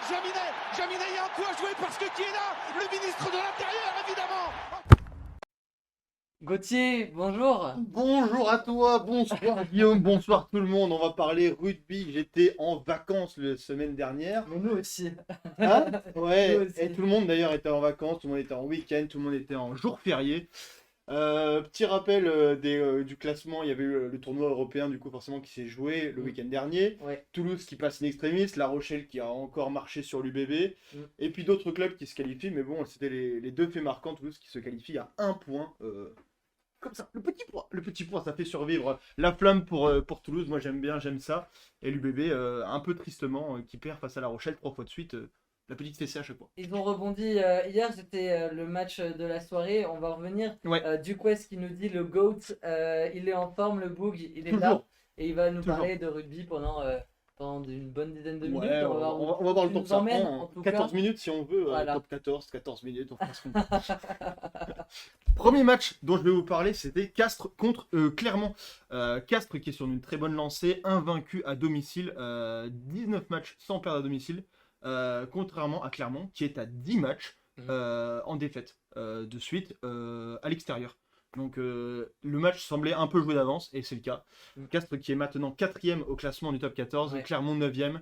Jaminet, il y a un coup à jouer parce que qui est là? Le ministre de l'Intérieur, évidemment. Gauthier, bonjour. Bonjour à toi, bonsoir Guillaume, bonsoir tout le monde. On va parler rugby. J'étais en vacances la semaine dernière. Mais nous aussi. Hein? Ouais, Nous aussi. et tout le monde d'ailleurs était en vacances, tout le monde était en week-end, tout le monde était en jour férié. Petit rappel du classement, il y avait eu le tournoi européen du coup forcément qui s'est joué le week-end dernier. Ouais. Toulouse qui passe in extremis, La Rochelle qui a encore marché sur l'UBB, et puis d'autres clubs qui se qualifient, mais bon, c'était les deux faits marquants. Toulouse qui se qualifie à un point. Comme ça, le petit point, ça fait survivre la flamme pour Toulouse. Moi j'aime ça. Et l'UBB, un peu tristement, qui perd face à La Rochelle 3 fois de suite. La petite fessée à chaque fois. Ils ont rebondi hier, c'était le match de la soirée. On va revenir. Ouais. Duquest qui nous dit le GOAT, il est en forme, le Boog, il est là. Toujours. Et il va nous Toujours. parler de rugby pendant une bonne dizaine de minutes. Ouais, on va voir le temps que ça prend. 14 minutes si on veut. Voilà. Top 14 minutes. On fera ce qu'on peut. Premier match dont je vais vous parler, c'était Castres contre Clermont. Castres qui est sur une très bonne lancée, invaincu à domicile, 19 matchs sans perdre à domicile, contrairement à Clermont qui est à 10 matchs en défaite de suite à l'extérieur. Donc le match semblait un peu joué d'avance et c'est le cas. Castres qui est maintenant 4ème au classement du top 14, Ouais. Clermont 9ème.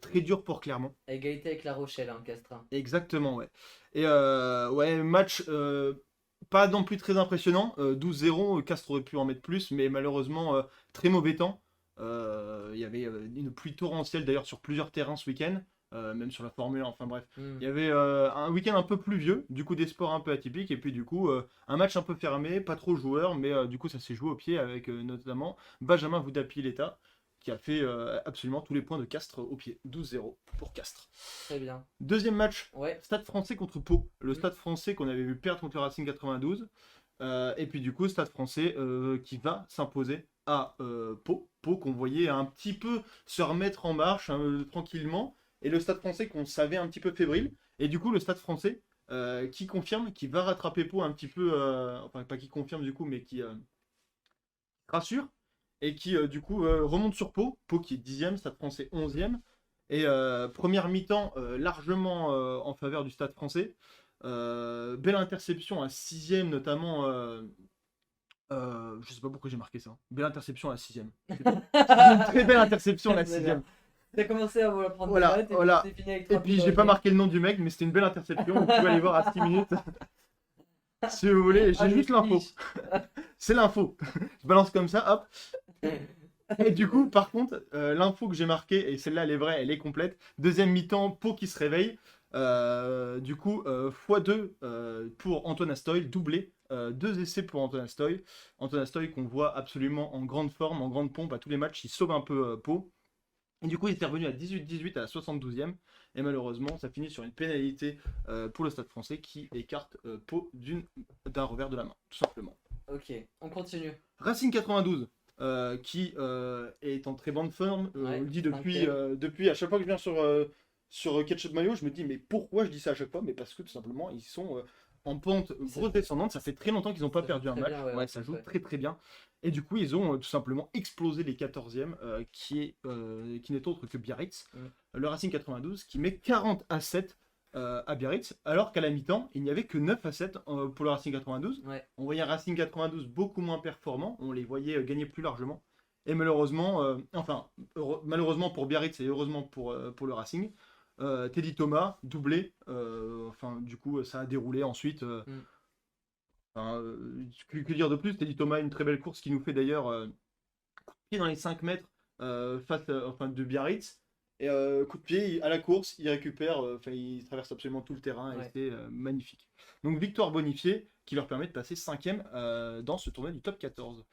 Très dur pour Clermont. À égalité avec La Rochelle, hein, Castres. Exactement, ouais. Et ouais, match pas non plus très impressionnant. 12-0, Castres aurait pu en mettre plus, mais malheureusement, très mauvais temps. Il y avait une pluie torrentielle d'ailleurs sur plusieurs terrains ce week-end, même sur la Formule 1, enfin bref. Il y avait un week-end un peu pluvieux, du coup des sports un peu atypiques, et puis du coup un match un peu fermé, pas trop de joueurs, mais du coup ça s'est joué au pied avec notamment Benjamin Voudapi-Leta, qui a fait absolument tous les points de Castres au pied. 12-0 pour Castres. Très bien. Deuxième match, Ouais. Stade Français contre Pau. Le Stade Français qu'on avait vu perdre contre le Racing 92. Et puis du coup, Stade Français qui va s'imposer à Pau. Pau qu'on voyait un petit peu se remettre en marche tranquillement. Et le Stade Français qu'on savait un petit peu fébrile. Et du coup, le Stade Français qui confirme, qui va rattraper Pau un petit peu. Enfin, pas qui confirme du coup, mais qui rassure. Et qui du coup remonte sur Pau. Pau qui est 10ème, Stade Français 11ème. Et première mi-temps largement en faveur du Stade Français. Belle interception à 6ème notamment. Je sais pas pourquoi j'ai marqué ça. Belle interception à la 6ème. Une très belle interception à la 6ème. T'as commencé à vouloir prendre Voilà, des notes et voilà. puis c'est fini avec Et 30 puis minutes j'ai pas de marqué le nom du mec, mais c'était une belle interception. Vous pouvez aller voir à 6 minutes. Si vous voulez, j'ai juste l'info. C'est l'info. Je balance comme ça, hop. Et du coup, par contre, l'info que j'ai marquée, et celle-là elle est vraie, elle est complète. Deuxième mi-temps, Pau qui se réveille. Du coup, x2 pour Antoine Astoy, doublé. 2 essais pour Antoine Astoy. Antoine Astoy qu'on voit absolument en grande forme, en grande pompe à tous les matchs. Il sauve un peu Pau. Et du coup, il était revenu à 18-18 à la 72e. Et malheureusement, ça finit sur une pénalité pour le Stade Français qui écarte Pau d'un revers de la main, tout simplement. Ok, on continue. Racing 92. Qui est en très bonne forme. On le dit depuis à chaque fois que je viens sur Ketchup Mayo, je me dis mais pourquoi je dis ça à chaque fois? Mais parce que tout simplement ils sont en pente grosse descendante. Ça fait très longtemps qu'ils n'ont pas perdu un match. Bien, ouais, ça joue très très bien. Et du coup ils ont tout simplement explosé les 14e qui n'est autre que Biarritz. Le Racing 92 qui met 40-7 à Biarritz, alors qu'à la mi-temps, il n'y avait que 9-7 pour le Racing 92. Ouais. On voyait un Racing 92 beaucoup moins performant, on les voyait gagner plus largement. Et malheureusement, malheureusement pour Biarritz et heureusement pour le Racing, Teddy Thomas, doublé, du coup ça a déroulé ensuite. Que dire de plus? Teddy Thomas, une très belle course qui nous fait d'ailleurs coup de pied dans les 5 mètres de Biarritz. Et coup de pied à la course, il récupère, il traverse absolument tout le terrain et c'était magnifique. Donc victoire bonifiée qui leur permet de passer 5ème dans ce tournoi du top 14.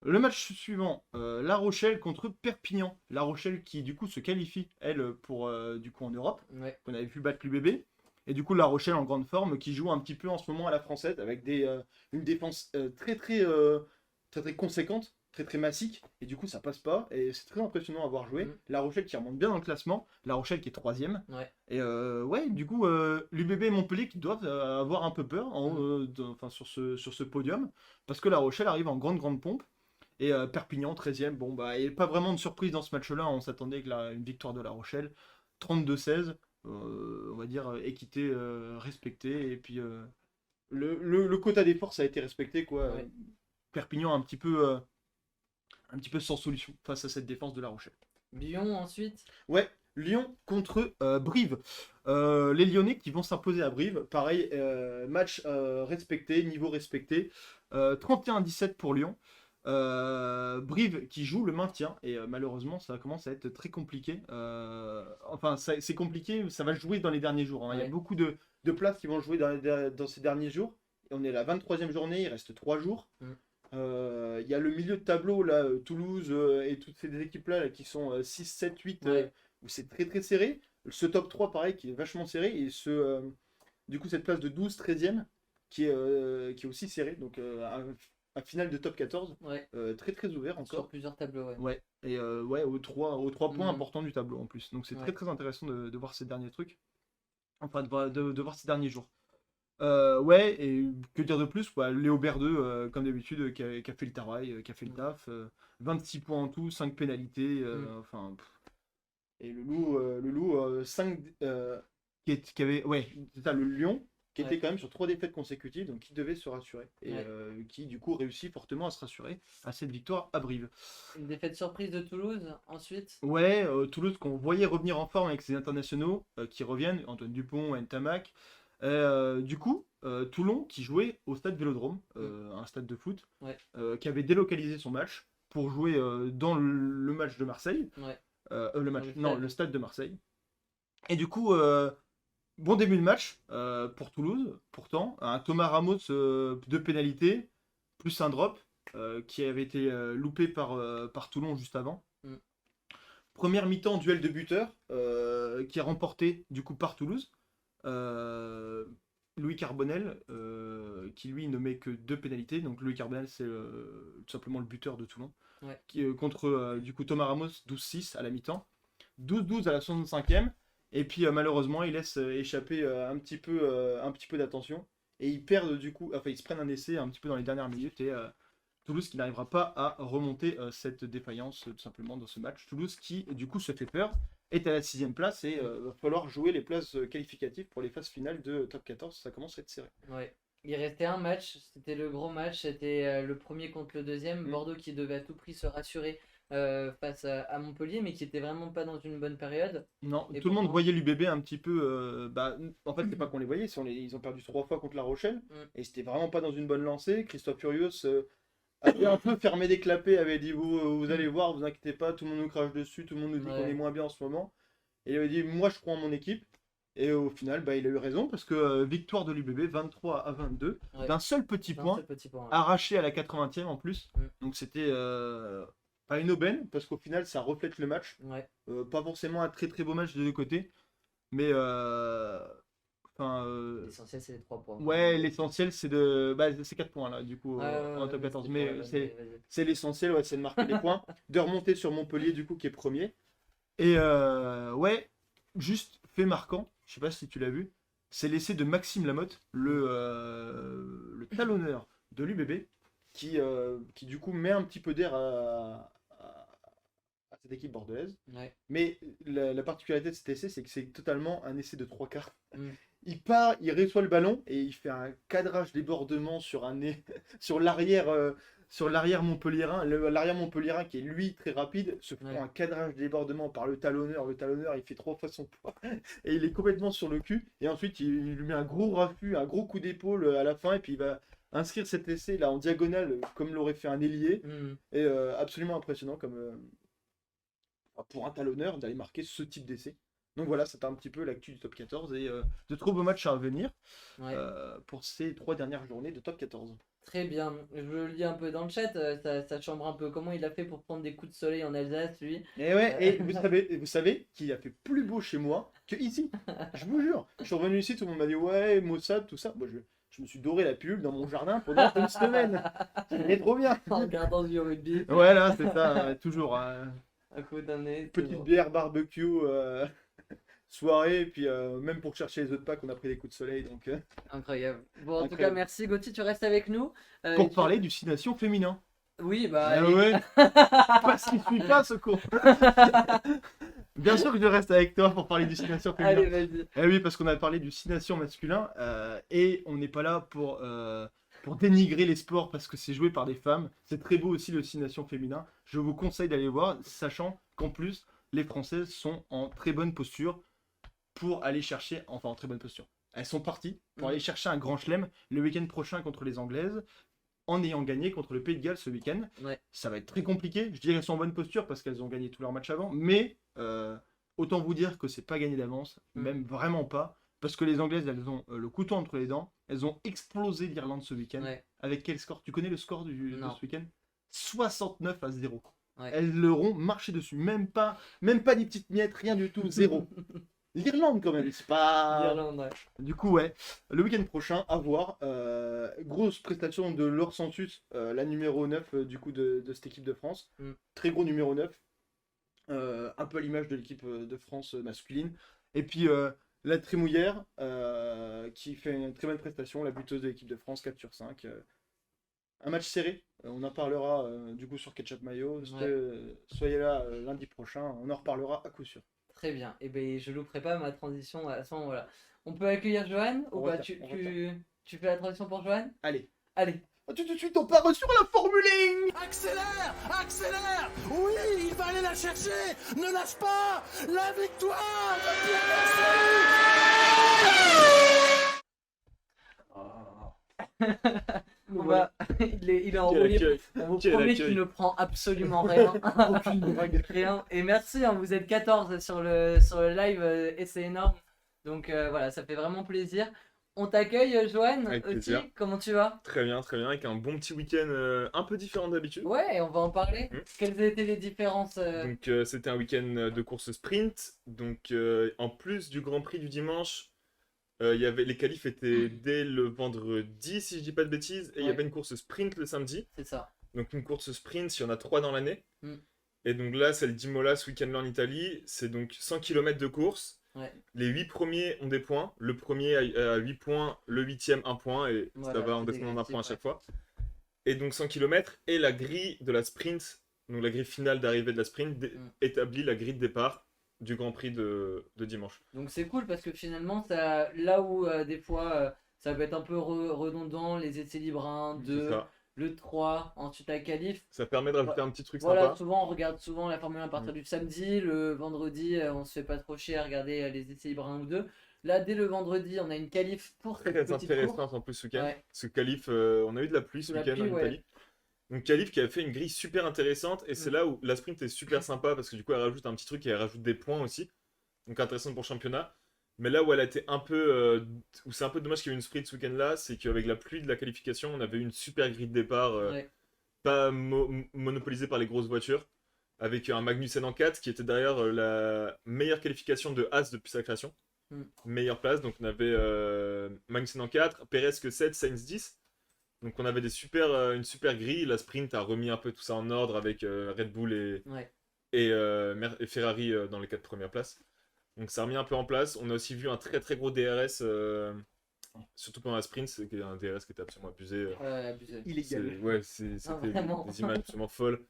Le match suivant, La Rochelle contre Perpignan. La Rochelle qui du coup se qualifie, elle, pour du coup en Europe, qu'on avait vu battre l'UBB. Et du coup La Rochelle en grande forme qui joue un petit peu en ce moment à la française avec une défense très conséquente, très massique, et du coup ça passe pas, et c'est très impressionnant à voir jouer. La Rochelle qui remonte bien dans le classement, La Rochelle qui est 3ème, et du coup l'UBB et Montpellier qui doivent avoir un peu peur sur ce podium, parce que La Rochelle arrive en grande pompe, et Perpignan 13ème, bon bah, et pas vraiment de surprise dans ce match-là, on s'attendait que une victoire de La Rochelle, 32-16. On va dire équité respectée. Et puis le quota des forces a été respecté, quoi. Ouais. Perpignan un petit peu sans solution face à cette défense de La Rochelle. Lyon ensuite. Ouais, Lyon contre Brive. Les Lyonnais qui vont s'imposer à Brive. Pareil, match respecté, niveau respecté. 31-17 pour Lyon. Brive qui joue le maintien. Et malheureusement, ça commence à être très compliqué. Enfin, c'est compliqué, ça va jouer dans les derniers jours, hein. Il y a Ouais. beaucoup de places qui vont jouer dans ces derniers jours. Et on est à la 23e journée, il reste 3 jours. Il y a le milieu de tableau, là, Toulouse et toutes ces équipes-là là, qui sont 6, 7, 8, Ouais. où c'est très très serré. Ce top 3, pareil, qui est vachement serré. Et du coup, cette place de 12, 13e, qui est aussi serrée. Donc, un final de top 14, Ouais. très très ouvert Sur encore. plusieurs tableaux. Ouais. Ouais, et ouais, aux 3 points Mhm. importants du tableau en plus. Donc, c'est Ouais. très très intéressant de voir ces derniers trucs. Enfin, de voir ces derniers jours. Ouais, et que dire de plus, quoi. Léo Berdeux, comme d'habitude, qui a fait le travail, qui a fait le taf. 26 points en tout, 5 pénalités. Enfin, et le loup 5. Qui avait. Ouais, c'est ça, le Lion, qui était Ouais. quand même sur 3 défaites consécutives, donc qui devait se rassurer. Et Ouais. qui, du coup, réussit fortement à se rassurer à cette victoire à Brive. Une défaite surprise de Toulouse ensuite. Ouais, Toulouse qu'on voyait revenir en forme avec ses internationaux qui reviennent, Antoine Dupont, Ntamak. Du coup, Toulon qui jouait au stade Vélodrome, un stade de foot, Ouais. qui avait délocalisé son match pour jouer dans le match de Marseille. Ouais. Le stade de Marseille. Et du coup, bon début de match pour Toulouse, pourtant. Un Thomas Ramos de pénalité, plus un drop qui avait été loupé par Toulon juste avant. Première mi-temps, duel de buteurs qui est remporté du coup par Toulouse. Louis Carbonel, qui lui ne met que 2 pénalités. Donc Louis Carbonel, c'est tout simplement le buteur de Toulon. Ouais. Contre du coup Thomas Ramos, 12-6 à la mi-temps. 12-12 à la 65e. Et puis malheureusement, il laisse échapper un petit peu d'attention. Et ils perdent du coup, enfin ils se prennent un essai un petit peu dans les dernières minutes. Et Toulouse qui n'arrivera pas à remonter cette défaillance tout simplement dans ce match. Toulouse qui du coup se fait peur, est à la 6e place et va falloir jouer les places qualificatives pour les phases finales de top 14. Ça commence à être serré. Ouais. Il restait un match, c'était le gros match, c'était le premier contre le deuxième. Bordeaux qui devait à tout prix se rassurer face à Montpellier, mais qui était vraiment pas dans une bonne période. Non, Et tout le monde pourtant- voyait l'UBB un petit peu. En fait, c'est pas qu'on les voyait, ils ont perdu 3 fois contre La Rochelle et c'était vraiment pas dans une bonne lancée. Christophe Furios avait un peu fermé des clapets, avait dit vous allez voir, vous inquiétez pas, tout le monde nous crache dessus, tout le monde nous dit qu'on est moins bien en ce moment. Et il avait dit moi je crois en mon équipe. Et au final, il a eu raison parce que victoire de l'UBB 23-22 Ouais. d'un seul petit d'un point seul petit point, ouais. arraché à la 80e en plus. Mm. Donc c'était pas une aubaine parce qu'au final ça reflète le match. Ouais. Pas forcément un très très beau match des deux côtés. Mais L'essentiel, c'est les 3 points. ouais, l'essentiel c'est c'est 4 points là du coup en top 14. Mais c'est l'essentiel, ouais, c'est de marquer des points, de remonter sur Montpellier du coup qui est premier. Et ouais, juste fait marquant, je sais pas si tu l'as vu, c'est l'essai de Maxime Lamotte, le talonneur de l'UBB, qui du coup met un petit peu d'air à cette équipe bordelaise. Ouais. Mais la particularité de cet essai, c'est que c'est totalement un essai de 3 quarts. Mm. Il part, il reçoit le ballon et il fait un cadrage débordement sur sur l'arrière montpelliérain. L'arrière montpelliérain qui est lui très rapide se prend Ouais. un cadrage débordement par le talonneur. Le talonneur il fait 3 fois son poids et il est complètement sur le cul. Et ensuite il lui met un gros raffut, un gros coup d'épaule à la fin et puis il va inscrire cet essai là en diagonale comme l'aurait fait un ailier. Et absolument impressionnant comme pour un talonneur d'aller marquer ce type d'essai. Donc voilà, c'était un petit peu l'actu du top 14 et de trop beaux matchs à venir Ouais. pour ces 3 dernières journées de top 14. Très bien. Je lis un peu dans le chat, ça chambre un peu comment il a fait pour prendre des coups de soleil en Alsace, lui. Et ouais, et vous savez qu'il a fait plus beau chez moi que ici. Je vous jure. Je suis revenu ici, tout le monde m'a dit ouais, Mossad, tout ça. Moi, je me suis doré la pilule dans mon jardin pendant une semaine. C'était trop bien. En regardant du rugby. Ouais, là, c'est ça, toujours. Un coup d'un nez. Petite bière barbecue, soirée, et puis même pour chercher les autres packs, on a pris des coups de soleil. Donc, Incroyable. Bon, en tout Incroyable. cas, merci Gauthier, tu restes avec nous. pour parler du 6 Nations féminin. Oui, bah. Ah allez. ouais. Parce qu'il suit pas ce cours. Bien sûr que je reste avec toi pour parler du 6 nations féminin. Allez, vas-y. Eh oui, parce qu'on a parlé du 6 nations masculin et on n'est pas là pour dénigrer les sports parce que c'est joué par des femmes. C'est très beau aussi le 6 nations féminin. Je vous conseille d'aller voir, sachant qu'en plus, les Françaises sont en très bonne posture pour aller chercher, enfin en très bonne posture. Elles sont parties pour aller chercher un grand chelem le week-end prochain contre les Anglaises, en ayant gagné contre le Pays de Galles ce week-end. Ouais. Ça va être très compliqué. Je dirais qu'elles sont en bonne posture parce qu'elles ont gagné tous leurs matchs avant, mais autant vous dire que c'est pas gagné d'avance, même vraiment pas, parce que les Anglaises, elles ont le couteau entre les dents. Elles ont explosé l'Irlande ce week-end. Ouais. Avec quel score? Tu connais le score de Non. ce week-end? 69-0. Ouais. Elles leur ont marché dessus. Même pas des petites miettes, rien du tout, zéro. L'Irlande quand même, c'est pas... L'Irlande, ouais. Du coup, ouais, le week-end prochain, à voir. Grosse prestation de Laure Sansus, la numéro 9 du coup de cette équipe de France. Très gros numéro 9. Un peu à l'image de l'équipe de France masculine. Et puis la Trémouillère, qui fait une très bonne prestation, la buteuse de l'équipe de France, 4 sur 5. Un match serré, on en parlera du coup sur Ketchup Mayo. Soyez là lundi prochain, on en reparlera à coup sûr. Très bien. Et ben je louperai pas ma transition à ce moment-là. On peut accueillir Johan ou pas? Tu fais la transition pour Johan? Allez. Allez. Tout de suite, on part sur la Formule 1. Accélère, accélère. Oui, il va aller la chercher. Ne lâche pas. La victoire de Pierre Gasly. Il est enrôlé. On vous promet qu'il ne prend absolument rien. Rien. Et merci, hein, vous êtes 14 sur le live et c'est énorme. Donc voilà, ça fait vraiment plaisir. On t'accueille, Johan. Avec aussi. plaisir. Comment tu vas? Très bien, avec un bon petit week-end un peu différent d'habitude. Ouais, on va en parler. Quelles étaient les différences Donc c'était un week-end de course sprint. Donc en plus du Grand Prix du dimanche, les qualifs étaient dès le vendredi, si je dis pas de bêtises, et il y avait une course sprint le samedi. C'est ça. Donc une course sprint, il y en a 3 dans l'année. Mm. Et donc là, celle d'Imola ce week-end-là en Italie, c'est donc 100 km de course. Ouais. Les 8 premiers ont des points. Le premier a 8 points, le 8e 1 point, et Voilà, ça va en c'est descendant d'un point à dégressif, chaque fois. Et donc 100 km, et la grille de la sprint, donc la grille finale d'arrivée de la sprint, établit la grille de départ du Grand Prix de dimanche. Donc c'est cool parce que finalement, ça, là où des fois ça peut être un peu redondant, les essais libres 1, 2, le 3, ensuite la qualif. Ça permet de rajouter un petit truc voilà, sympa. souvent on regarde souvent la Formule 1 à partir du samedi, le vendredi on se fait pas trop chier à regarder les essais libres 1 ou 2. Là, dès le vendredi, on a une qualif pour cette Très petite intéressante course. en plus ce week-end. Ouais. Ce qualif, on a eu de la pluie ce week-end en Italie. Donc qualif qui a fait une grille super intéressante, et c'est là où la sprint est super sympa parce que du coup elle rajoute un petit truc et elle rajoute des points aussi. Donc intéressante pour le championnat. Mais là où elle a été un peu. Où c'est un peu dommage qu'il y ait eu une sprint ce week-end là, c'est qu'avec la pluie de la qualification, on avait eu une super grille de départ, pas monopolisée par les grosses voitures, avec un Magnussen en 4 qui était derrière la meilleure qualification de Haas depuis sa création. Meilleure place, donc on avait Magnussen en 4, Perez que 7, Sainz 10. Donc on avait une super grille. La sprint a remis un peu tout ça en ordre avec Red Bull et Ferrari dans les 4 premières places. Donc ça a remis un peu en place. On a aussi vu un très très gros DRS, surtout pendant la sprint, c'est un DRS qui était absolument abusé. Illégal. Ouais, c'était des images absolument folles.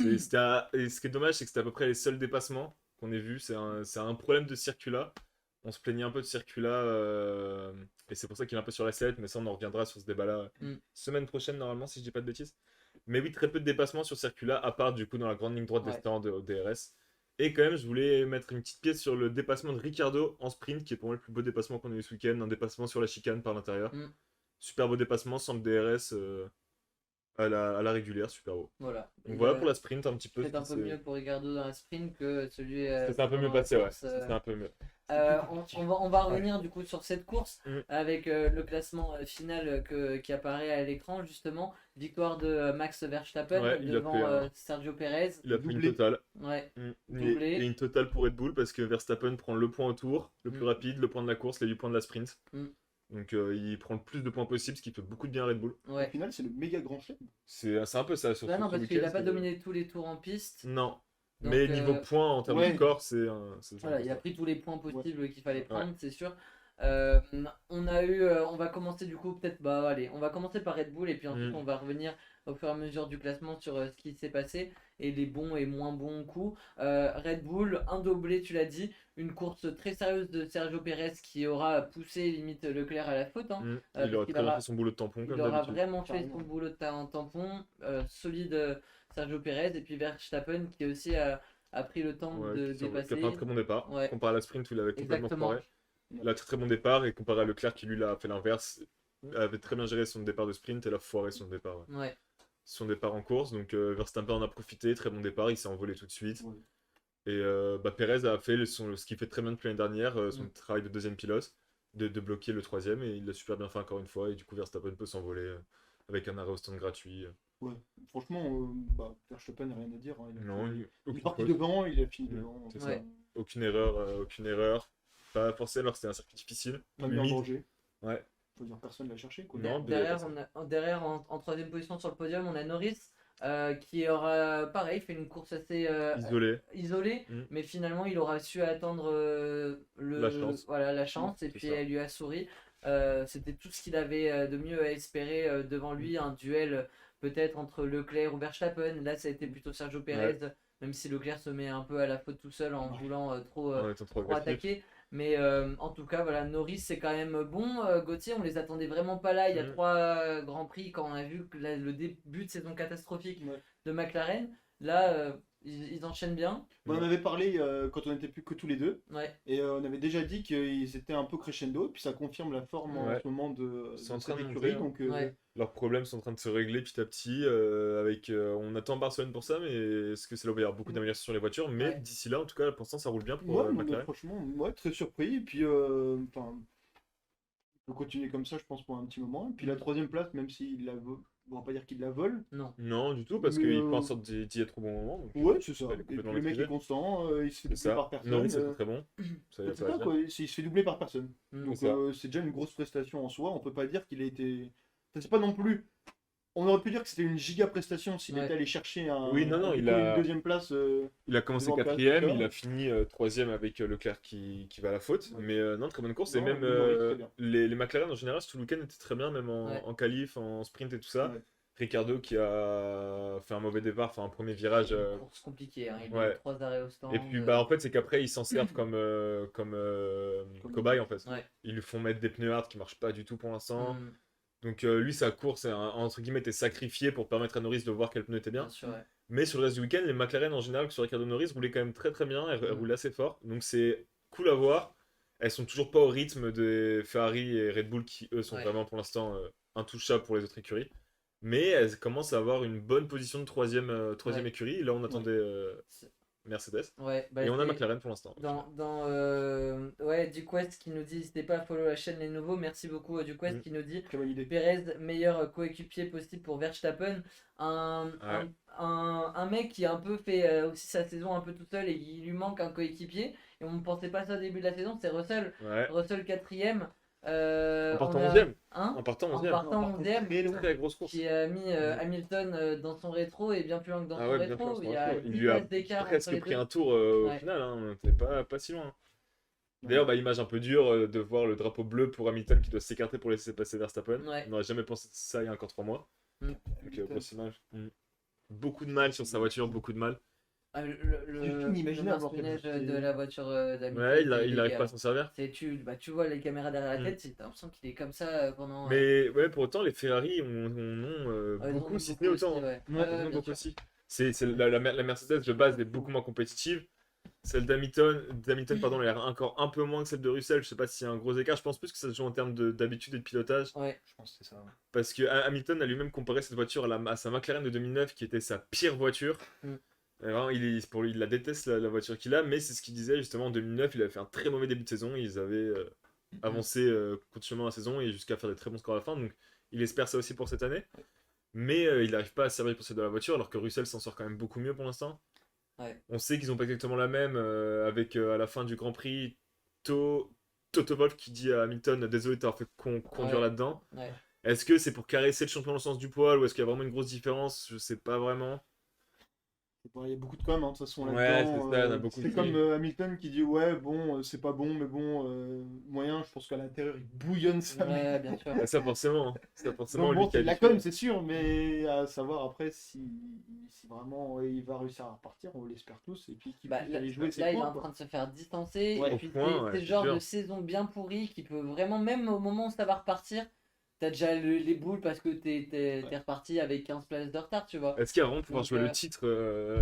Et ce qui est dommage, c'est que c'était à peu près les seuls dépassements qu'on ait vus. C'est un problème de circulat. On se plaignait un peu de circulat, et c'est pour ça qu'il est un peu sur la sellette, mais ça on en reviendra sur ce débat-là semaine prochaine normalement, si je dis pas de bêtises. Mais oui, très peu de dépassements sur circulat, à part du coup dans la grande ligne droite des stands au DRS. Et quand même, je voulais mettre une petite pièce sur le dépassement de Ricciardo en sprint, qui est pour moi le plus beau dépassement qu'on a eu ce week-end, un dépassement sur la chicane par l'intérieur. Super beau dépassement, sans le DRS à la régulière, super beau. Voilà. Donc voilà pour la sprint un petit peu. C'est un peu mieux pour Ricciardo dans la sprint que celui. C'est un peu mieux passé, ouais. C'est un peu mieux. On va revenir du coup sur cette course avec le classement final qui apparaît à l'écran justement. Victoire de Max Verstappen devant Sergio Perez. Il a pris une totale. Doublé. Et une totale pour Red Bull parce que Verstappen prend le point au tour, le plus rapide, le point de la course, les 8 points de la sprint. Donc il prend le plus de points possible, ce qui fait beaucoup de bien à Red Bull. Au final, c'est le méga grand chelem. C'est un peu ça. Non, parce qu'il n'a pas dominé tous les tours en piste. Non. Donc, mais niveau points en termes de score, c'est voilà, il a pris tous les points possibles qu'il fallait prendre, c'est sûr. On va commencer du coup peut-être on va commencer par Red Bull et puis ensuite on va revenir au fur et à mesure du classement sur ce qui s'est passé. et les bons et moins bons coups. Red Bull, un doublé, tu l'as dit, une course très sérieuse de Sergio Pérez qui aura poussé limite Leclerc à la faute. Hein, Il aurait très bien fait son boulot de tampon, il comme aura d'habitude. vraiment fait son boulot de tampon, solide Sergio Pérez, et puis Verstappen qui aussi a pris le temps de Qui a dépasser. fait un très bon départ. Ouais. Comparé à la sprint où il avait complètement Exactement. foiré. Il a très très bon départ, et comparé à Leclerc qui lui a fait l'inverse, avait très bien géré son départ de sprint et l'a foiré son départ. Ouais. Son départ en course, donc Verstappen en a profité, très bon départ, il s'est envolé tout de suite. Ouais. Et Pérez a fait ce qu'il fait très bien depuis l'année dernière, son travail de deuxième pilote, de bloquer le troisième, et il l'a super bien fait encore une fois, et du coup Verstappen peut s'envoler avec un arrêt au stand gratuit. Ouais, franchement, Verstappen, n'a rien à dire. Hein. Non, Il est aucune parti faute. devant, il a fini Ouais, devant. c'est Ouais. ça. Aucune erreur, aucune erreur. Pas forcément alors que c'était un circuit difficile. Pas mis en Humide. danger. Ouais. Faut dire, personne l'a cherché. Quoi. Non, Derrière, en troisième position sur le podium, on a Norris qui aura, pareil, fait une course assez Isolé. mais finalement il aura su attendre La chance. Voilà, la chance, et C'est puis ça. elle lui a souri. C'était tout ce qu'il avait de mieux à espérer devant lui, un duel peut-être entre Leclerc ou Verstappen. Là, ça a été plutôt Sergio Pérez, même si Leclerc se met un peu à la faute tout seul en voulant trop En étant trop agressif. attaquer. Mais en tout cas, voilà, Norris c'est quand même bon. Gauthier, on les attendait vraiment pas là. Il y a 3 grands prix quand on a vu que le début de saison catastrophique de McLaren. Là, ils enchaînent bien. On en avait parlé quand on n'était plus que tous les deux. Ouais. Et on avait déjà dit qu'ils étaient un peu crescendo. Et puis ça confirme la forme en ce moment de C'est en train de l'écurie. monter, Donc, Ouais. Leurs problèmes sont en train de se régler petit à petit. On attend Barcelone pour ça, mais est-ce que c'est là où il va y avoir beaucoup d'améliorations sur les voitures? Mais Ouais. d'ici là, en tout cas, pour l'instant, ça roule bien pour ouais, mais McLaren. franchement, très surpris. Et puis, il peut continuer comme ça, je pense, pour un petit moment. Et puis la troisième place, même s'il la vole, on va pas dire qu'il la vole. Non. Non, du tout, parce Mais, qu'il pense d'y être au bon moment. Donc, Ouais, c'est ça. il est Et puis complètement le mec maîtrisé. est constant, il se fait C'est doubler ça. par personne. Norris, c'était très bon. Ça C'est va ça, bien. quoi. Il se fait doubler par personne. Donc C'est ça. c'est déjà une grosse prestation en soi. On peut pas dire qu'il a été. Enfin, c'est pas non plus. On aurait pu dire que c'était une giga prestation s'il était allé chercher une deuxième place. Il a commencé devant quatrième, Piastri, il a fini troisième avec Leclerc qui va à la faute. Ouais. Mais non, très bonne course. Et Non, même Norris, très bien. les McLaren en général, tout le week-end était très bien, même en qualif, en sprint et tout ça. Ouais. Ricardo qui a fait un mauvais départ, enfin un premier virage. Une course compliquée, hein. Il a eu 3 arrêts au stand. Et puis en fait c'est qu'après ils s'en servent comme cobaye en fait. Ouais. Ils lui font mettre des pneus hard qui marchent pas du tout pour l'instant. Mm, Donc lui sa course entre guillemets était sacrifiée pour permettre à Norris de voir quel pneu était bien. bien sûr, ouais. Mais sur le reste du week-end les McLaren en général que sur Ricardo Norris roulaient quand même très très bien, elles roulaient assez fort. Donc c'est cool à voir. Elles sont toujours pas au rythme des Ferrari et Red Bull qui eux sont vraiment pour l'instant intouchables pour les autres écuries. Mais elles commencent à avoir une bonne position de troisième écurie. Là on attendait Mercedes. Ouais, bah, Et on a McLaren pour l'instant. Duquest qui nous dit n'hésitez pas à follow la chaîne les nouveaux. Merci beaucoup Duquest qui nous dit Très bonne idée. Pérez, meilleur coéquipier possible pour Verstappen. Un mec qui a un peu fait aussi sa saison un peu tout seul et il lui manque un coéquipier. Et on ne pensait pas ça au début de la saison, c'est Russell. Russell 4ème. En partant 11ème. Hein, en partant 11ème. En partant 11ème. Très grosse course. Qui a mis Hamilton dans son rétro et bien plus loin que dans son rétro. Il lui a presque pris un tour au final, hein. On n'était pas si loin. D'ailleurs, image un peu dure de voir le drapeau bleu pour Hamilton qui doit s'écarter pour laisser passer Verstappen. On n'aurait jamais pensé ça il y a encore 3 mois. Donc, grosse image. Beaucoup de mal sur sa voiture, beaucoup de mal. Le marche-neige de la voiture d'Hamilton. Ouais, il n'arrive pas à s'en servir. Tu vois les caméras derrière la tête, t'as l'impression qu'il est comme ça pendant. Mais ouais, pour autant, les Ferrari ont beaucoup, si ce n'est autant. Beaucoup aussi. La Mercedes de base est beaucoup moins compétitive. Celle d'Hamilton, pardon, elle a encore un peu moins que celle de Russell. Je sais pas s'il y a un gros écart. Je pense plus que ça se joue en termes d'habitude et de pilotage. Ouais, je pense que c'est ça. Ouais. Parce que Hamilton a lui-même comparé cette voiture à sa McLaren de 2009 qui était sa pire voiture. Alors, pour lui, il la déteste la voiture qu'il a, mais c'est ce qu'il disait justement en 2009. Il avait fait un très mauvais début de saison. Ils avaient avancé continuellement la saison et jusqu'à faire des très bons scores à la fin. Donc il espère ça aussi pour cette année. Mais il n'arrive pas à servir pour cette de la voiture alors que Russell s'en sort quand même beaucoup mieux pour l'instant. Ouais. On sait qu'ils n'ont pas exactement la même avec à la fin du Grand Prix Toto Wolff qui dit à Hamilton désolé de t'avoir fait conduire là-dedans. Ouais. Est-ce que c'est pour caresser le champion dans le sens du poil ou est-ce qu'il y a vraiment une grosse différence? Je sais pas vraiment. Bon, il y a beaucoup de com, hein, de toute façon, Ouais, là-dedans. c'est ça, il y en a beaucoup C'est qui- comme Hamilton qui dit ouais, bon, c'est pas bon, mais bon, moyen. Je pense qu'à l'intérieur, il bouillonne ça. Ouais, bien sûr. Ça forcément, Donc lui bon, c'est de la qualifié. com, c'est sûr, mais à savoir après si vraiment il va réussir à repartir, on l'espère tous, et puis qu'il Bah, puisse là, aller jouer ses là, il est points, en quoi. train de se faire distancer. Ouais, et au puis, point, ouais, c'est le c'est genre sûr. de saison bien pourrie qui peut vraiment, même au moment où ça va repartir, t'as déjà les boules parce que t'es reparti avec 15 places de retard, tu vois. Est-ce qu'ils vont pouvoir Donc, jouer le titre,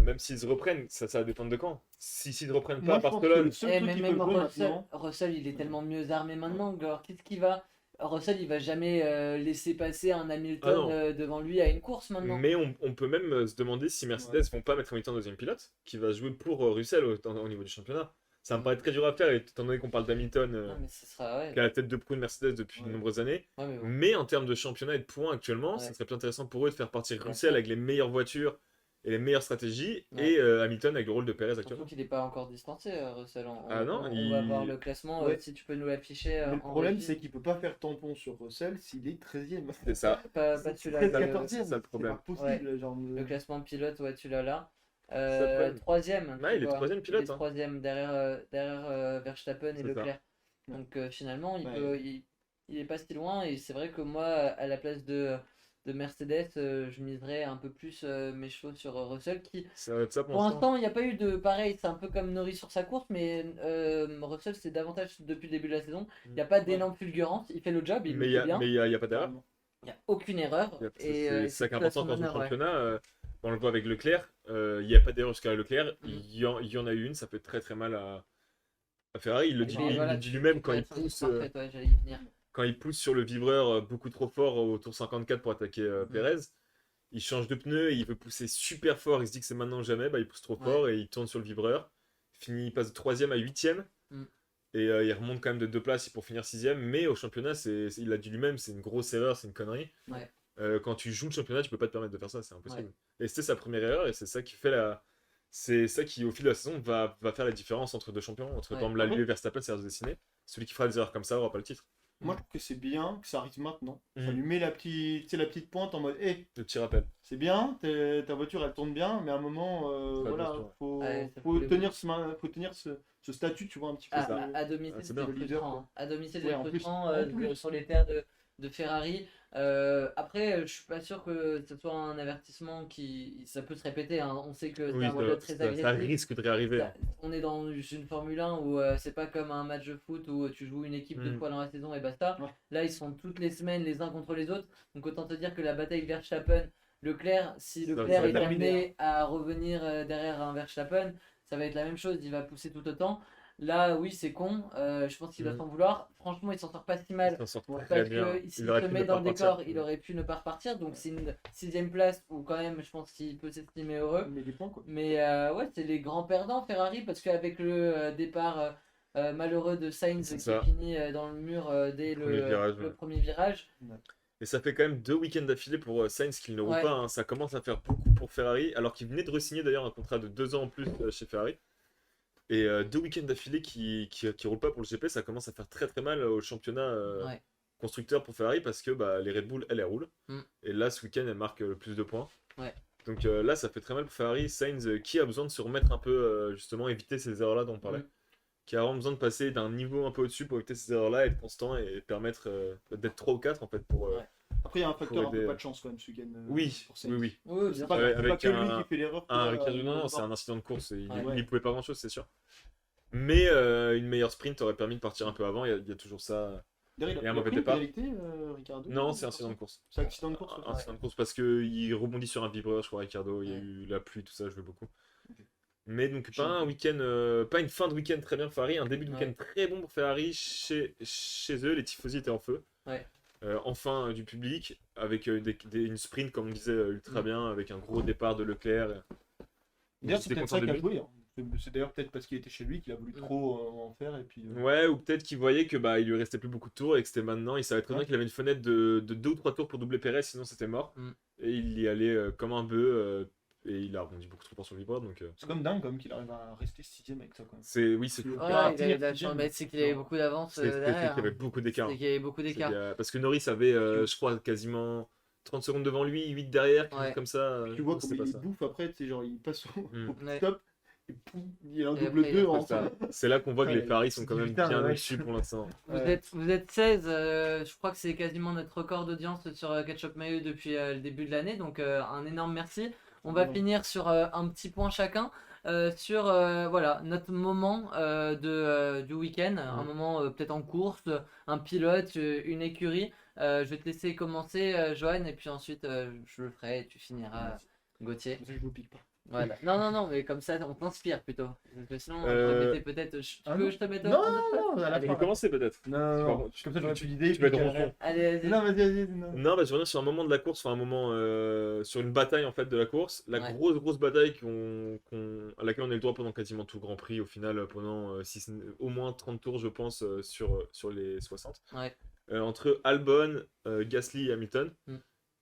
même s'ils se reprennent? Ça va dépendre de quand. S'ils ne reprennent pas Moi, à je pense que Barcelone, le seul Eh, truc mais qu'ils même peuvent jouer Russell, maintenant, Russell, il est tellement mieux armé maintenant. Alors, qu'est-ce qu'il va. Russell, il va jamais laisser passer un Ah Hamilton non. devant lui à une course maintenant. mais on peut même se demander si Mercedes vont pas mettre Hamilton deuxième pilote, qui va jouer pour Russell au niveau du championnat. Ça me paraît très dur à faire, étant donné qu'on parle d'Hamilton, Non, mais ce sera. Ouais. qui a la tête de proue de Mercedes depuis de Ouais. nombreuses années. Ouais, mais bon. Mais en termes de championnat et de points actuellement, ça Ouais. serait plus intéressant pour eux de faire partir Bien Russell sûr. avec les meilleures voitures et les meilleures stratégies, Ouais. et Hamilton avec le rôle de Perez Surtout actuellement. qu'il n'est pas encore distancé, Russell. Ah non, on va voir le classement. Ouais. Si tu peux nous l'afficher. mais le en problème, régie. c'est qu'il peut pas faire tampon sur Russell s'il est 13ème. C'est ça. Pas C'est celui-là. 13, le- 14e, c'est ça le problème. pas possible. Genre, Le classement pilote, ouais, tu l'as là. Ça le problème. Troisième. Ouais, tu il est vois. troisième pilote, Il est hein. troisième derrière Verstappen et C'est ça. Leclerc. Donc finalement, Ouais. il est pas si loin. Et c'est vrai que moi, à la place de Mercedes, je miserais un peu plus mes chevaux sur Russell qui, Ça va être ça pour pour l'instant. l'instant, il n'y a pas eu de pareil. C'est un peu comme Norris sur sa course, mais Russell, c'est davantage depuis le début de la saison. Il n'y a pas d'énorme fulgurance. Il fait le job, il Mais le il fait bien. n'y a pas d'erreur. Il n'y a aucune erreur. C'est ça qui est tout à important son dans un honneur, ouais. championnat. On le voit avec Leclerc, il n'y a pas d'erreur jusqu'à Leclerc. Mm. Il y en a eu une, ça fait très très mal à Ferrari. Il le dit, Et il voilà, le dit lui-même quand Ouais, il pousse. parfait, ouais, j'allais y venir. Quand il pousse sur le vibreur beaucoup trop fort au tour 54 pour attaquer Mm. Perez, il change de pneu et il veut pousser super fort. Il se dit que c'est maintenant ou jamais, bah, il pousse trop Ouais. fort et il tourne sur le vibreur. Il passe de 3ème à 8ème. Mm. Et il remonte quand même de 2 places pour finir 6ème. Mais au championnat, il a dit lui-même, c'est une grosse erreur, c'est une connerie. Ouais. Quand tu joues le championnat, tu peux pas te permettre de faire ça, c'est impossible. Et c'était sa première erreur et c'est ça qui fait c'est ça qui, au fil de la saison, va faire la différence entre deux champions. Entre, par exemple, là, lui et Verstappen, c'est à se dessiner. Celui qui fera des erreurs comme ça aura pas le titre. Moi, je trouve que c'est bien que ça arrive maintenant. Ça Mm. lui met la petite pointe en mode hé, Le petit rappel. c'est bien, ta voiture elle tourne bien, mais à un moment, Très voilà, bien sûr. faut, Ouais, ça faut faut les tenir, faut tenir ce statut, tu vois, un petit peu. À domicile, c'est c'est bien. Leader, frustrant. quoi. Hein. À domicile, Ouais, c'est en plus. frustrant En plus. sur les terres de Ferrari. Après, je suis pas sûr que ce soit un avertissement qui. Ça peut se répéter. Hein. On sait que c'est Oui, un volet très agressif. ça risque de réarriver. Ça- On est dans une Formule 1 où c'est pas comme un match de foot où tu joues une équipe deux Mm. fois dans la saison et basta. Ouais. Là, ils sont toutes les semaines les uns contre les autres. Donc autant te dire que la bataille Verstappen, Leclerc, si Ça Leclerc va est être amené à revenir derrière un Verstappen, ça va être la même chose. Il va pousser tout autant. Là, oui, c'est con. Je pense qu'il doit Mm. s'en vouloir. Franchement, il s'en sort pas si mal. Il s'en sort très Parce bien. que s'il aurait se pu met ne dans pas le repartir. décor, il aurait pu ne pas repartir. Donc c'est une 6ème place où quand même, je pense qu'il peut s'estimer heureux. Mais des points, quoi. Mais ouais, c'est les grands perdants Ferrari parce qu'avec le départ malheureux de Sainz C'est qui ça. finit dans le mur dès Premier virage, le ouais. premier virage. Et ça fait quand même 2 week-ends d'affilée pour Sainz qu'il ne roule Ouais. pas. Hein. Ça commence à faire beaucoup pour Ferrari, alors qu'il venait de re-signer d'ailleurs un contrat de 2 ans en plus chez Ferrari. Et 2 week-ends d'affilée qui roule pas pour le GP, ça commence à faire très très mal au championnat Ouais. constructeur pour Ferrari parce que bah, les Red Bull, elles roulent. Mm. Et là, ce week-end, elles marquent le plus de points. Ouais. Donc là, ça fait très mal pour Ferrari. Sainz qui a besoin de se remettre un peu, justement, éviter ces erreurs-là dont on parlait. Mm. Qui a vraiment besoin de passer d'un niveau un peu au-dessus pour éviter ces erreurs-là, être constant et permettre d'être 3 ou 4 en fait pour. Ouais. Après, il y a un facteur un peu aider. pas de chance quand même ce week-end. Oui, pour Sainz. oui. Oui, C'est bien pas, sûr. Ouais, c'est pas avec que lui un- qui fait l'erreur. Un quoi, Ricciardo, non, c'est voir. un incident de course. Il Ouais. ne pouvait pas grand-chose, c'est sûr. Mais une meilleure sprint aurait permis de partir un peu avant. Il y a toujours ça. D'ailleurs, Et il un a mauvais pris une départ. pénalité, Ricardo. Non, c'est un incident de course. C'est accident de course. Un ouais. incident de course parce qu'il rebondit sur un vibreur, je crois, Ricardo. Il y a Ouais. eu la pluie, tout ça, je veux beaucoup. Ok. Mais donc, Je- pas un week-end, pas une fin de week-end très bien pour Ferrari, un début de week-end Ouais. très bon pour Ferrari. Chez eux, les tifosi étaient en feu. Ouais. Enfin, du public, avec une sprint, comme on disait, ultra Mm. bien, avec un gros départ de Leclerc. D'ailleurs, c'est J'étais peut-être content ça de qui a lui. joué. Hein. C'est d'ailleurs peut-être parce qu'il était chez lui qu'il a voulu trop en faire. Et puis, Ouais, ou peut-être qu'il voyait que bah il lui restait plus beaucoup de tours et que c'était maintenant. Il savait très bien Ouais. qu'il avait une fenêtre de 2 ou 3 tours pour doubler Perez, sinon c'était mort. Mm. Et il y allait comme un bœuf et il a rebondi beaucoup trop fort sur le vibreur. Donc c'est comme dingue comme qu'il arrive à rester 6ème avec ça. Quoi. oui, c'est Ouais. fou. Ouais, Ah, il avait de la sixième. chance. Bah, c'est qu'il avait beaucoup d'avance C'est qu'il y derrière. avait Hein. beaucoup d'écart. C'est qu'il y avait beaucoup d'écart. Parce que Norris avait, je crois, quasiment 30 secondes devant lui, 8 derrière, quelque Ouais. chose comme ça. Tu vois c'était comme pas il ça. bouffe après, tu sais, genre il passe au Ouais. stop, et poum, il est en Et double après, 2 il en C'est ça. C'est là qu'on voit que Ouais, les Ferrari c'est sont quand du même putain, bien ouais. au-dessus pour l'instant. Ouais. Vous êtes 16, je crois que c'est quasiment notre record d'audience sur Ketchup Mayo depuis le début de l'année, donc un énorme merci. On va Ouais. finir sur un petit point chacun, sur voilà, notre moment du week-end, un moment peut-être en course, un pilote, une écurie. Je vais te laisser commencer, Johan, et puis ensuite je le ferai et tu finiras, Gauthier. Comme ça, je vous pique pas. Voilà. Non, mais comme ça, on t'inspire plutôt. Parce que sinon, on Euh, pourrait péter peut-être. Tu ah veux non. que je te mette Non, en non, à la Allez, fin. Tu peux commencer peut-être. Non, Comme comme ça j'aurais plus d'idées. tu vas être puis ronchon. j'aurais- allez. Non, vas-y, non. Non, bah, je reviens sur un moment de la course, enfin un moment sur une bataille en fait de la course. La Ouais. grosse bataille à laquelle on a eu le droit pendant quasiment tout le Grand Prix au final, pendant au moins 30 tours, je pense, sur les 60. Ouais. Entre Albon, Gasly et Hamilton, Mm.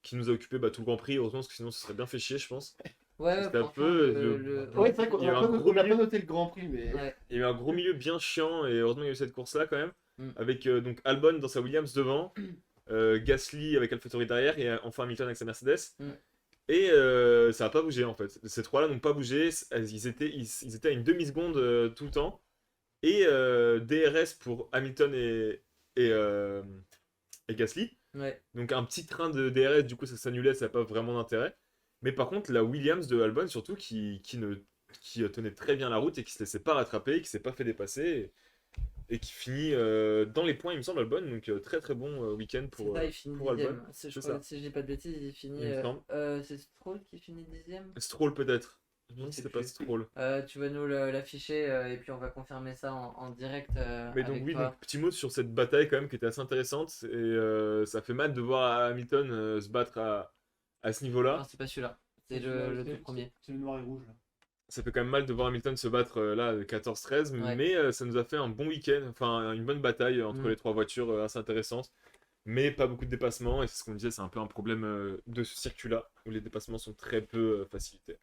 qui nous a occupé tout le Grand Prix, heureusement, parce que sinon ça serait bien fait chier, je pense. Ouais, C'était un franchement, peu Ouais, c'est vrai qu'on Il y a eu a un pas gros on a pas milieu. noté le Grand Prix, mais. Ouais. Il y a eu un gros milieu bien chiant, et heureusement il y a eu cette course-là quand même, Mm. avec donc Albon dans sa Williams devant, Gasly avec AlphaTauri derrière, et enfin Hamilton avec sa Mercedes. Mm. Et ça n'a pas bougé en fait. Ces trois-là n'ont pas bougé. Ils étaient à une demi-seconde tout le temps. Et DRS pour Hamilton et Gasly. Ouais. Donc un petit train de DRS, du coup ça s'annulait, ça n'a pas vraiment d'intérêt. Mais par contre, la Williams de Albon surtout qui tenait très bien la route et qui se laissait pas rattraper, qui s'est pas fait dépasser. Et qui finit dans les points, il me semble, Albon. Donc très très bon week-end C'est pour, ça, il finit pour Albon. 10ème. Je C'est crois, ça. si je dis pas de bêtises, il finit. Il me semble. C'est Stroll qui finit 10ème. Stroll peut-être. Je me demande Je si sais c'était pas plus. Stroll. Tu vas nous l'afficher et puis on va confirmer ça en direct. Mais donc avec oui, toi. donc, petit mot sur cette bataille quand même qui était assez intéressante et ça fait mal de voir Hamilton se battre à ce Non, niveau-là. c'est pas celui-là. C'est le tout premier. C'est le noir et rouge là. Ça fait quand même mal de voir Hamilton se battre là 14-13, Ouais. mais ça nous a fait un bon week-end, enfin une bonne bataille entre Mm. les trois voitures assez intéressante, mais pas beaucoup de dépassements et c'est ce qu'on disait, c'est un peu un problème de ce circuit-là où les dépassements sont très peu facilités.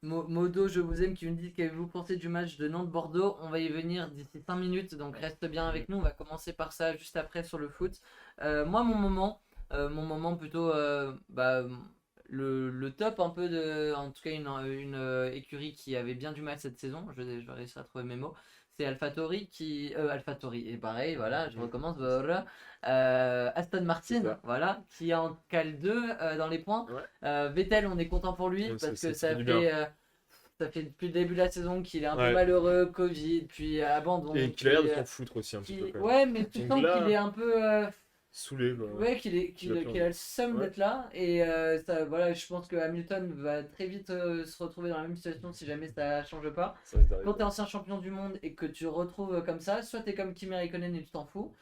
Modo, je vous aime, qui me dit qu'avez-vous pensé du match de Nantes-Bordeaux. On va y venir d'ici 5 minutes, donc reste bien avec nous. On va commencer par ça juste après sur le foot. Moi, mon moment plutôt, le top un peu en tout cas une écurie qui avait bien du mal cette saison. Je vais réussir à trouver mes mots. C'est AlphaTauri AlphaTauri, et pareil, voilà, je recommence. Voilà. Aston C'est Martin, ça. voilà, qui en cale 2 dans les points. Ouais. Vettel, on est content pour lui Ouais, parce ça que fait ça du fait, bien. ça fait depuis le début de la saison qu'il est un peu Ouais. malheureux, Covid, puis abandon. Et qu'il a l'air de puis, s'en foutre aussi un petit peu quand même. ouais, mais tu Donc sens là- qu'il est un peu. Saoulé quoi. Ouais, qu'il Il a plus a le seum Ouais. d'être là. Et ça, voilà, je pense que Hamilton va très vite se retrouver dans la même situation si jamais ça change pas. Ça risque d'arriver. Quand t'es ancien champion du monde et que tu retrouves comme ça, soit t'es comme Kimi Raikkonen et tu t'en fous,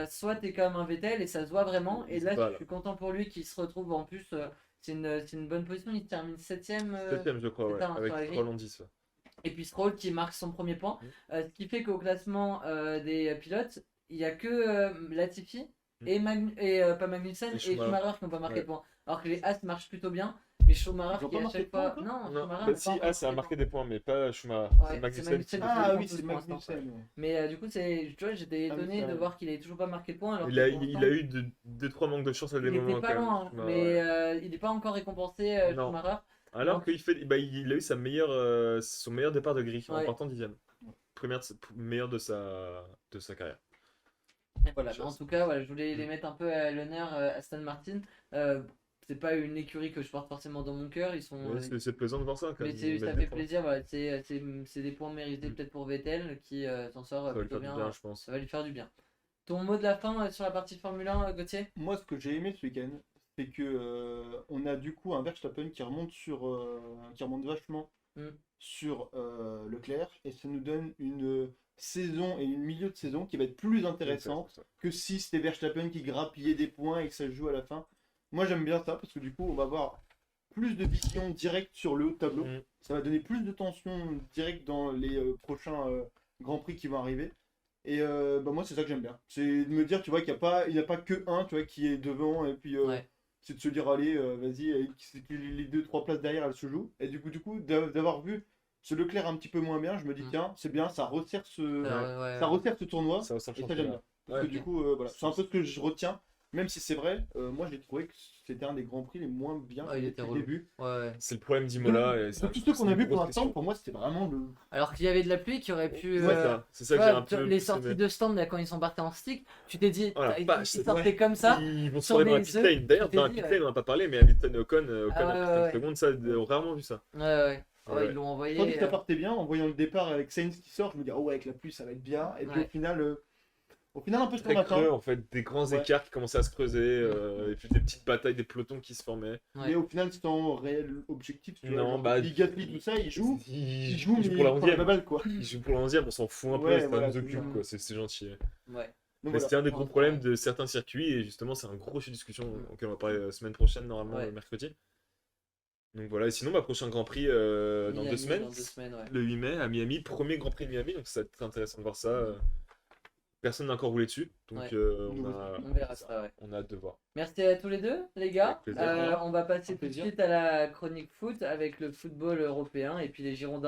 soit t'es comme un Vettel et ça se voit vraiment. Et C'est là, pas, je là. suis content pour lui qu'il se retrouve en plus. C'est une bonne position, il termine 7ème. 7ème je crois, c'est ouais. ça, hein, Avec sur la grille. 3 en 10. Ouais. Et puis Stroll qui marque son premier point. Ce qui fait qu'au classement des pilotes, il n'y a que Latifi et, pas Magnussen Et et Schumacher. Schumacher qui n'ont pas marqué Ouais. de points. Alors que les As marchent plutôt bien, mais Schumacher Ils ont qui pas à marqué chaque de points fois. encore Non, Non, Schumacher bah n'a si, pas encore A ça a marqué marqué de des points, mais pas Schumacher. Ouais, C'est c'est Magnussen. Magnussen. Ah fait oui, beaucoup c'est de points, pour l'instant. Magnussen. Ouais. Mais du coup, tu vois, j'étais Ah oui, étonné ça, de ouais. voir qu'il ait toujours pas marqué de points. Alors Il que a, pour il l'instant, a eu 2-3 manques de chance à des il moments était pas quand même. loin, hein, Schumacher, mais ouais. il n'est pas encore récompensé, Non. Schumacher. Alors Non. il a eu son meilleur départ de grille en Ouais. partant 10ème. Meilleur de sa carrière. Et voilà, mais en tout cas, voilà, je voulais les mettre un peu à l'honneur, Aston Martin. C'est pas une écurie que je porte forcément dans mon cœur, ils sont. Ouais, c'est plaisant de voir ça. Quand Mais même, ils ça mettent fait des points. plaisir, voilà, c'est des points mérités peut-être pour Vettel qui s'en sort Ça va lui plutôt faire du bien. bien, je pense. Ça va lui faire du bien. Ton mot de la fin sur la partie Formule 1, Gauthier? Moi, ce que j'ai aimé ce week-end, c'est que on a du coup un Verstappen qui remonte vachement Mm. sur Leclerc et ça nous donne une saison et une milieu de saison qui va être plus intéressante que si c'était Verstappen qui grappillait des points et que ça se joue à la fin. Moi, j'aime bien ça parce que du coup, on va avoir plus de vision directe sur le haut de tableau. Mm. Ça va donner plus de tension directe dans les prochains Grands Prix qui vont arriver. Et moi, c'est ça que j'aime bien. C'est de me dire, tu vois, qu'il n'y a pas que un, tu vois, qui est devant. Et puis, Ouais. c'est de se dire, allez, vas-y, que les 2-3 places derrière, elles se jouent. Et du coup d'avoir vu ce Leclerc un petit peu moins bien, je me dis, Mm. tiens, c'est bien, ça resserre Ouais. ça resserre ce tournoi. Ça va, ça Et ça, change j'aime bien. bien. Parce Ouais. que du coup, voilà, c'est un peu ce que je retiens Même si c'est vrai, moi j'ai trouvé que c'était un des grands prix les moins bien Ah, il faits était depuis le relou. début. Ouais. C'est le problème d'Imola. Et De ça, tous je ceux trouve qu'on que a c'est vu une pour grosse l'instant, question. pour moi c'était vraiment le. Alors qu'il y avait de la pluie qui aurait pu. Ouais, C'est ça tu que j'ai vois, un peu. les plus sorties aimé. de stand là quand ils sont partis en stick, tu t'es dit, Voilà, ils bah, c'est- sortaient comme ça. Ils vont se sur retrouver dans la les pit œufs, lane. D'ailleurs, tu dans t'es la dit, pit ouais. lane, on n'a pas parlé, mais Hamilton et Ocon, Ah à ouais, 5 ouais. secondes, ça, on a rarement vu ça. Ouais. Ouais. Ils l'ont Je envoyé. pensais que ça partait bien en voyant le départ avec Sainz qui sort, je me dis oh ouais avec la pluie ça va être bien. Et puis Ouais. au final un peu sur Très la creux, fin. en fait, des grands Ouais. écarts qui commençaient à se creuser, et puis des petites batailles, des pelotons qui se formaient. Ouais. Mais au final sans réel objectif. Tu vois, Non, genre, bah, depuis Gasly tout ça, il joue. Il Il joue mais pour la il prend la 11e. balle quoi. Il joue pour la 11e, on s'en fout un peu, Ouais, ça voilà, nous c'est occupe, ça. quoi, c'est gentil. Ouais. Donc, Mais voilà. c'était un des gros Ouais, problèmes ouais. de certains circuits, et justement, c'est un gros sujet de discussion auquel on va parler semaine prochaine, normalement, Ouais. mercredi. Donc voilà, et sinon, prochain Grand Prix dans Miami, 2 semaines, dans 2 semaines, ouais. le 8 mai à Miami, premier Grand Prix de Miami, donc ça va être très intéressant de voir ça. Personne n'a encore roulé dessus, donc Ouais. On verra ça, ouais. on a hâte de voir. Merci à tous les deux, les gars. Avec plaisir. On va passer Un tout de plaisir. suite à la chronique foot avec le football européen et puis les Girondins.